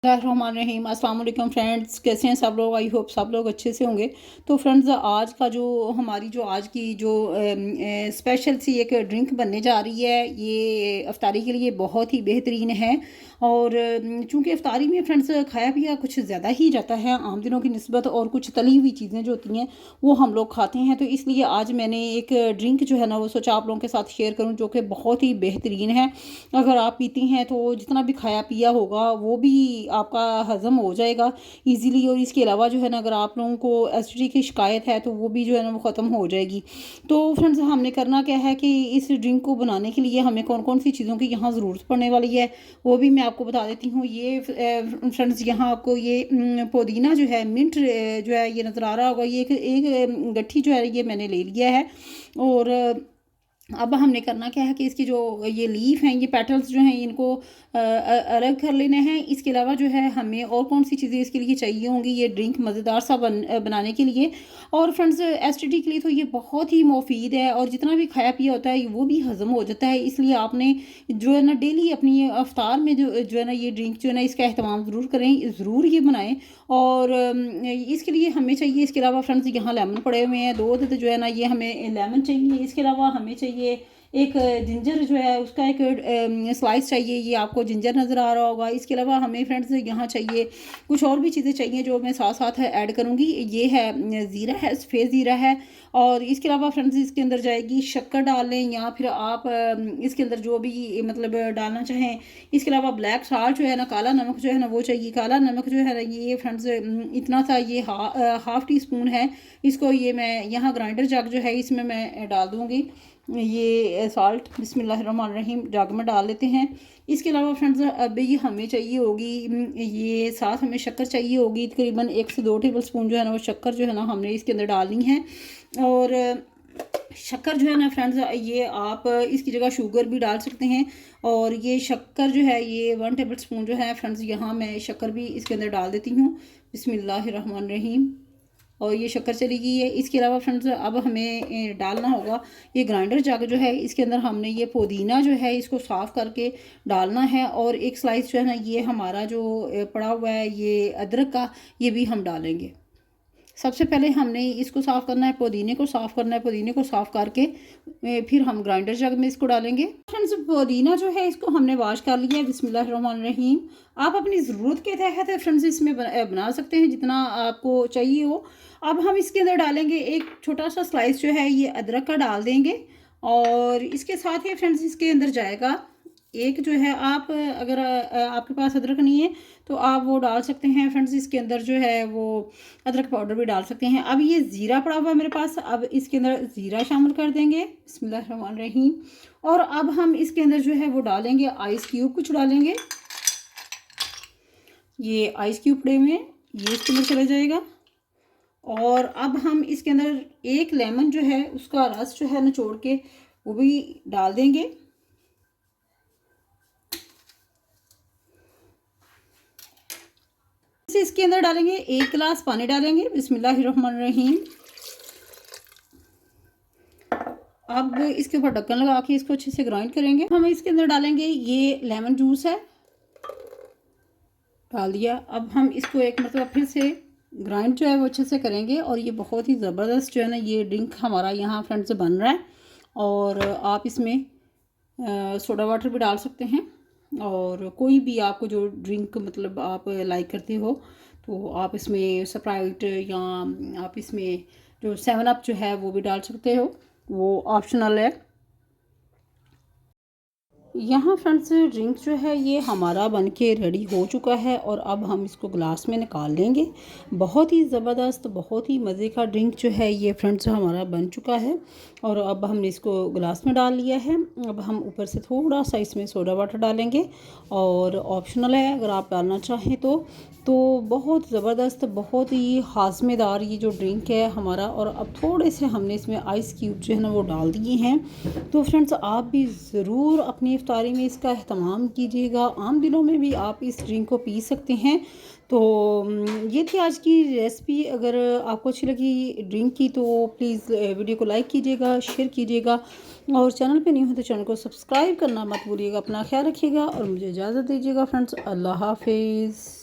रहीम अस्सलाम वालेकुम फ्रेंड्स, कैसे हैं सब लोग। आई होप सब लोग अच्छे से होंगे। तो फ्रेंड्स, आज का जो हमारी जो आज की जो स्पेशल सी एक ड्रिंक बनने जा रही है, ये इफ्तारी के लिए बहुत ही बेहतरीन है। और चूँकि इफ्तारी में फ्रेंड्स खाया पिया कुछ ज़्यादा ही जाता है आम दिनों की निस्बत, और कुछ तली हुई चीज़ें जो होती हैं वो हम लोग खाते हैं। तो इसलिए आज मैंने एक ड्रिंक जो है ना वो सोचा आप लोगों के साथ शेयर करूँ, जो कि बहुत ही बेहतरीन है। अगर आप पीती हैं तो जितना भी खाया पिया होगा वो भी आपका हज़म हो जाएगा इजीली। और इसके अलावा जो है ना, अगर आप लोगों को एसिडिटी की शिकायत है तो वो भी जो है ना वो ख़त्म हो जाएगी। तो फ्रेंड्स, हमने करना क्या है कि इस ड्रिंक को बनाने के लिए हमें कौन कौन सी चीज़ों की यहाँ ज़रूरत पड़ने वाली है वो भी मैं आपको बता देती हूँ। ये फ्रेंड्स, यहाँ आपको ये पुदीना जो है, मिंट जो है ये नज़र आ रहा होगा। ये एक गट्ठी जो है ये मैंने ले लिया है। और अब हमने करना क्या है कि इसकी जो ये लीफ हैं, ये पेटल्स जो हैं, इनको अलग कर लेने हैं। इसके अलावा जो है हमें और कौन सी चीज़ें इसके लिए चाहिए होंगी ये ड्रिंक मज़ेदार सा बनाने के लिए। और फ्रेंड्स, एसिडिटी के लिए तो ये बहुत ही मुफीद है, और जितना भी खाया पिया होता है वो भी हज़म हो जाता है। इसलिए आपने जो है ना डेली अपनी अफ्तार में जो है ना ये ड्रिंक जो है ना इसका अहतमाम ज़रूर करें, ज़रूर ये बनाएं। और इसके लिए हमें चाहिए, इसके अलावा फ्रेंड्स यहाँ लेमन पड़े हुए हैं, 2 अदद जो है ना ये हमें लेमन चाहिए। इसके अलावा हमें चाहिए एक जिंजर जो है उसका एक स्लाइस चाहिए। ये आपको जिंजर नज़र आ रहा होगा। इसके अलावा हमें फ्रेंड्स यहाँ चाहिए कुछ और भी चीज़ें चाहिए जो मैं साथ साथ ऐड करूँगी। ये है ज़ीरा है, सफ़ेद ज़ीरा है। और इसके अलावा फ्रेंड्स इसके अंदर जाएगी शक्कर डाल लें, या फिर आप इसके अंदर जो भी मतलब डालना चाहें। इसके अलावा ब्लैक साल्ट जो है ना, काला नमक जो है ना वो चाहिए। काला नमक जो है ना ये फ्रेंड्स इतना सा, ये हाफ़ टी स्पून है। इसको ये मैं यहाँ ग्राइंडर जग जो है इसमें मैं डाल दूँगी। ये सॉल्ट बिस्मिल्लाहिर्रहमानिर्रहीम जग में डाल लेते हैं। इसके अलावा फ्रेंड्स अब ये हमें चाहिए होगी, ये साथ हमें शक्कर चाहिए होगी। तकरीबन 1 से 2 टेबल स्पून जो है ना वो शक्कर जो है ना हमने इसके अंदर डालनी है। और शक्कर जो है ना फ्रेंड्स, ये आप इसकी जगह शुगर भी डाल सकते हैं। और ये शक्कर जो है ये 1 टेबल स्पून जो है फ्रेंड्स, यहाँ मैं शक्कर भी इसके अंदर डाल देती हूँ। बिस्मिल्लाहिर्रहमानिर्रहीम। और ये शक्कर चली गई है। इसके अलावा फ्रेंड्स अब हमें डालना होगा ये ग्राइंडर जग जो है, इसके अंदर हमने ये पुदीना जो है इसको साफ़ करके डालना है। और एक स्लाइस जो है ना ये हमारा जो पड़ा हुआ है ये अदरक का, ये भी हम डालेंगे। सबसे पहले हमने इसको साफ़ करना है, पुदीने को साफ़ करना है। पुदीने को साफ़ करके फिर हम ग्राइंडर जग में इसको डालेंगे। फ्रेंड्स, पुदीना जो है इसको हमने वॉश कर लिया है। बिस्मिल्लाहिर्रहमानिर्रहीम। आप अपनी ज़रूरत के तहत फ्रेंड्स इसमें बना सकते हैं जितना आपको चाहिए हो। अब हम इसके अंदर डालेंगे एक छोटा सा स्लाइस जो है ये अदरक का डाल देंगे। और इसके साथ ही फ्रेंड्स इसके अंदर जाएगा एक जो है, आप अगर आपके पास अदरक नहीं है तो आप वो डाल सकते हैं फ्रेंड्स। इसके अंदर जो है वो अदरक पाउडर भी डाल सकते हैं। अब ये ज़ीरा पड़ा हुआ है मेरे पास, अब इसके अंदर ज़ीरा शामिल कर देंगे। बिस्मिल्लाहिर्रहमानिर्रहीम। और अब हम इसके अंदर जो है वो डालेंगे आइस क्यूब कुछ डालेंगे। ये आइस क्यूब पड़े हुए हैं, ये इसके अंदर चला जाएगा। और अब हम इसके अंदर एक लेमन जो है उसका रस जो है निचोड़ के वो भी डाल देंगे। इसके अंदर डालेंगे 1 गिलास पानी डालेंगे। बिस्मिल्लाहिर्रहमानिर्रहीम। अब इसके ऊपर ढक्कन लगा के इसको अच्छे से ग्राइंड करेंगे। हम इसके अंदर डालेंगे ये लेमन जूस है, डाल दिया। अब हम इसको एक मतलब फिर से ग्राइंड जो है वो अच्छे से करेंगे। और ये बहुत ही ज़बरदस्त जो है ना ये ड्रिंक हमारा यहाँ फ्रेंड्स बन रहा है। और आप इसमें सोडा वाटर भी डाल सकते हैं, और कोई भी आपको जो ड्रिंक मतलब आप लाइक करते हो तो आप इसमें स्प्राइट, या आप इसमें जो 7 अप जो है वो भी डाल सकते हो, वो ऑप्शनल है। यहाँ फ्रेंड्स ड्रिंक जो है ये हमारा बनके रेडी हो चुका है। और अब हम इसको ग्लास में निकाल लेंगे। बहुत ही ज़बरदस्त, बहुत ही मज़े का ड्रिंक जो है ये फ्रेंड्स हमारा बन चुका है। और अब हमने इसको ग्लास में डाल लिया है। अब हम ऊपर से थोड़ा सा इसमें सोडा वाटर डालेंगे, और ऑप्शनल है अगर आप डालना चाहें तो बहुत ज़बरदस्त, बहुत ही हाज़मेदार ये जो ड्रिंक है हमारा। और अब थोड़े से हमने इसमें आइस क्यूब जो है ना वो डाल दिए हैं। तो फ्रेंड्स, आप भी ज़रूर अपनी इफ्तारी में इसका अहतमाम कीजिएगा। आम दिनों में भी आप इस ड्रिंक को पी सकते हैं। तो ये थी आज की रेसिपी। अगर आपको अच्छी लगी ड्रिंक की तो प्लीज़ वीडियो को लाइक कीजिएगा, शेयर कीजिएगा, और चैनल पे नहीं हो तो चैनल को सब्सक्राइब करना मत भूलिएगा। अपना ख्याल रखिएगा और मुझे इजाज़त दीजिएगा फ्रेंड्स। अल्लाह हाफिज़।